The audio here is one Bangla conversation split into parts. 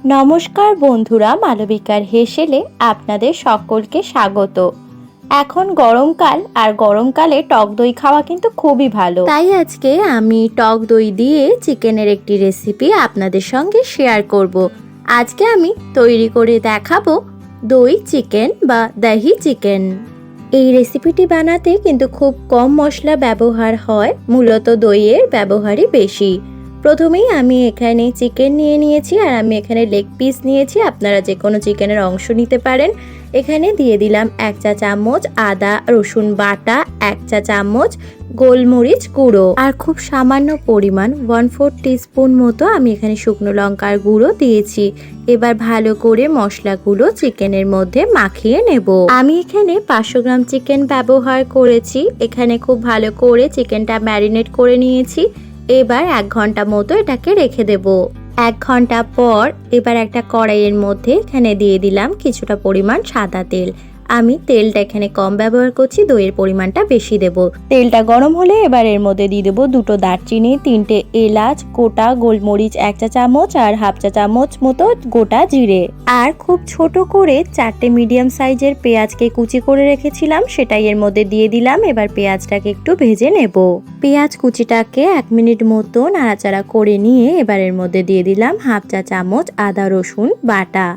নমস্কার বন্ধুরা, মালবিকার হেসেলে আপনাদের সকলকে স্বাগত। এখন গরমকাল, আর গরমকালে টক দই খাওয়া কিন্তু খুবই ভালো। তাই আজকে আমি টক দই দিয়ে চিকেনের একটি রেসিপি আপনাদের সঙ্গে শেয়ার করব। আজকে আমি তৈরি করে দেখাবো দই চিকেন বা দহি চিকেন। এই রেসিপিটি বানাতে কিন্তু খুব কম মশলা ব্যবহার হয়, মূলত দইয়ের ব্যবহারই বেশি। প্রথমেই আমি এখানে চিকেন নিয়ে নিয়েছি, আর আমি এখানে লেগ পিস নিয়েছি। আপনারা যে কোনো চিকেনের অংশ নিতে পারেন। এখানে দিয়ে দিলাম 1 চা চামচ আদা রসুন বাটা, 1 চা চামচ গোলমরিচ গুঁড়ো, আর খুব সামান্য পরিমাণ 1/4 টিস্পুন মতো আমি এখানে শুকনো লঙ্কার গুঁড়ো দিয়েছি। এবার ভালো করে মশলাগুলো চিকেনের মধ্যে মাখিয়ে নেব। আমি এখানে 500 গ্রাম চিকেন ব্যবহার করেছি। এখানে খুব ভালো করে চিকেনটা ম্যারিনেট করে নিয়েছি। এবার 1 ঘন্টা মতো এটাকে রেখে দেব। 1 ঘন্টা পর এবার একটা কড়াইয়ের মধ্যে এখানে দিয়ে দিলাম কিছুটা পরিমাণ সাদা তেল। আমি তেলটা এখানে কম ব্যবহার করছি, দইয়ের পরিমাণটা বেশি দেব। তেলটা গরম হলে এবার এর মধ্যে দিয়ে দেবো 2টো দারচিনি, 3টে এলাচ, গোটা গোলমরিচ 1 চা চামচ, আর 1/2 চা চামচ মতো গোটা জিরে, আর খুব ছোট করে 4টে মিডিয়াম সাইজের পেঁয়াজকে কুচি করে রেখেছিলাম, সেটাই এর মধ্যে দিয়ে দিলাম। এবার পেঁয়াজটাকে একটু ভেজে নেব। পেঁয়াজ কুচিটাকে 1 মিনিট মতো নাড়াচাড়া করে নিয়ে এবার এর মধ্যে দিয়ে দিলাম 1/2 চা চামচ আদা রসুন বাটা।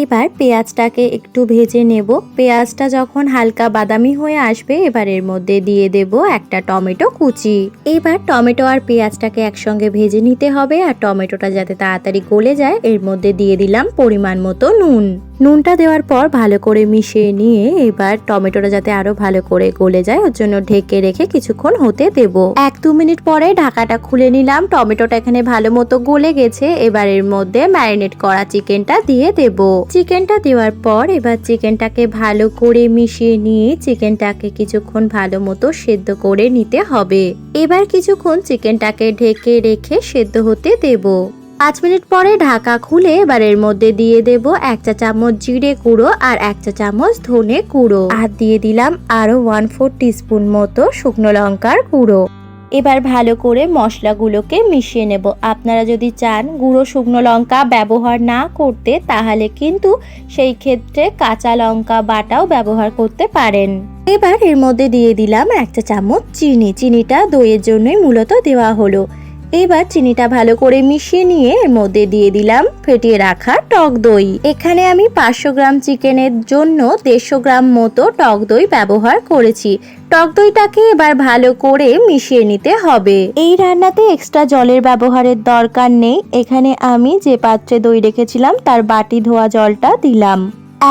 এবার পেঁয়াজটাকে একটু ভেজে নেব। পেঁয়াজটা যখন হালকা বাদামি হয়ে আসবে এবার এর মধ্যে দিয়ে দেব একটা টমেটো কুচি। এবার টমেটো আর পেঁয়াজটাকে একসঙ্গে ভেজে নিতে হবে, আর টমেটোটা যাতে তাড়াতাড়ি গলে যায় এর মধ্যে দিয়ে দিলাম পরিমাণ মতো নুন। নুনটা দেওয়ার পর ভালো করে মিশিয়ে নিয়ে এবার টমেটোটা যাতে আরো ভালো করে গলে যায় ওর জন্য ঢেকে রেখে কিছুক্ষণ হতে দেব। 1-2 মিনিট পরে ঢাকাটা খুলে নিলাম। টমেটোটা এখানে ভালো মতো গলে গেছে। এবার এর মধ্যে ম্যারিনেট করা চিকেনটা দিয়ে দেব। চিকেনটা দেওয়ার পর এবার চিকেনটাকে ভালো করে মিশিয়ে নিয়ে চিকেনটাকে কিছুক্ষণ ভালো মতো সেদ্ধ করে নিতে হবে। এবার কিছুক্ষণ চিকেনটাকে ঢেকে রেখে সেদ্ধ হতে দেব। 5 মিনিট পরে ঢাকা খুলে এবার এর মধ্যে দিয়ে দেব 1 চা চামচ জিরে গুঁড়ো আর 1 চা চামচ ধনে গুঁড়ো, আর দিয়ে দিলাম আরো 1/4 টিস্পুন মতো শুকনো লঙ্কার গুঁড়ো। এবার ভালো করে মশলাগুলোকে মিশিয়ে নেব। আপনারা যদি চান গুঁড়ো শুকনো লঙ্কা ব্যবহার না করতে তাহলে কিন্তু সেই ক্ষেত্রে কাঁচা লঙ্কা বাটাও ব্যবহার করতে পারেন। এবার এর মধ্যে দিয়ে দিলাম 1 চা চামচ চিনি। চিনিটা দইয়ের জন্যই মূলত দেওয়া হলো। এবার চিনিটা ভালো করে মিশিয়ে নিয়ে এর মধ্যে দিয়ে দিলাম ফেটিয়ে রাখা টক দই। এখানে আমি 500 গ্রাম চিকেনের জন্য 150 গ্রাম মতো টক দই ব্যবহার করেছি। টক দইটাকে এবার ভালো করে মিশিয়ে নিতে হবে। এই রান্নাতে এক্সট্রা জলের ব্যবহারের দরকার নেই। এখানে আমি যে পাত্রে দই রেখেছিলাম তার বাটি ধোয়া জলটা দিলাম।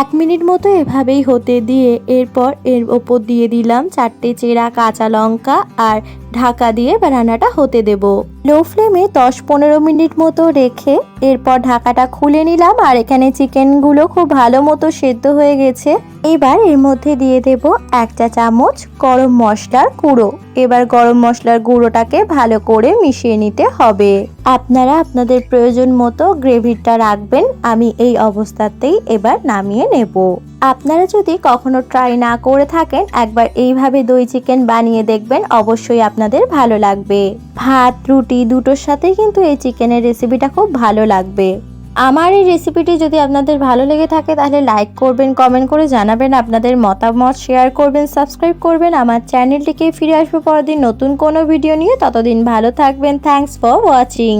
1 মিনিট মতো এভাবেই হতে দিয়ে এরপর এর ওপর দিয়ে দিলাম 4টে চেরা কাঁচা লঙ্কা, আর ঢাকা দিয়ে রান্নাটা হতে দেব। লো ফ্লেমে 10-15 মিনিট মতো রেখে এরপর ঢাকাটা খুলে নিলাম, আর এখানে চিকেনগুলো খুব ভালো মতো সেদ্ধ হয়ে গেছে। এবার এর মধ্যে দিয়ে দেব 1 চা চামচ গরম মশলার গুঁড়ো। এবার গরম মশলার গুঁড়োটাকে ভালো করে মিশিয়ে নিতে হবে। আপনারা আপনাদের প্রয়োজন মতো গ্রেভিটা রাখবেন। আমি এই অবস্থাতেই এবার নামিয়ে নেব। আপনারা যদি কখনো ট্রাই না করে থাকেন একবার এইভাবে দই চিকেন বানিয়ে দেখবেন, অবশ্যই আপনাদের ভালো লাগবে। ভাত রুটি দুটোর সাথেই কিন্তু এই চিকেনের রেসিপিটা খুব ভালো লাগবে। আমার এই রেসিপিটি যদি আপনাদের ভালো লেগে থাকে তাহলে লাইক করবেন, কমেন্ট করে জানাবেন আপনাদের মতামত, শেয়ার করবেন, সাবস্ক্রাইব করবেন আমার চ্যানেলটিকে। ফিরে আসবো পরদিন নতুন কোনো ভিডিও নিয়ে। ততদিন ভালো থাকবেন। Thanks for watching.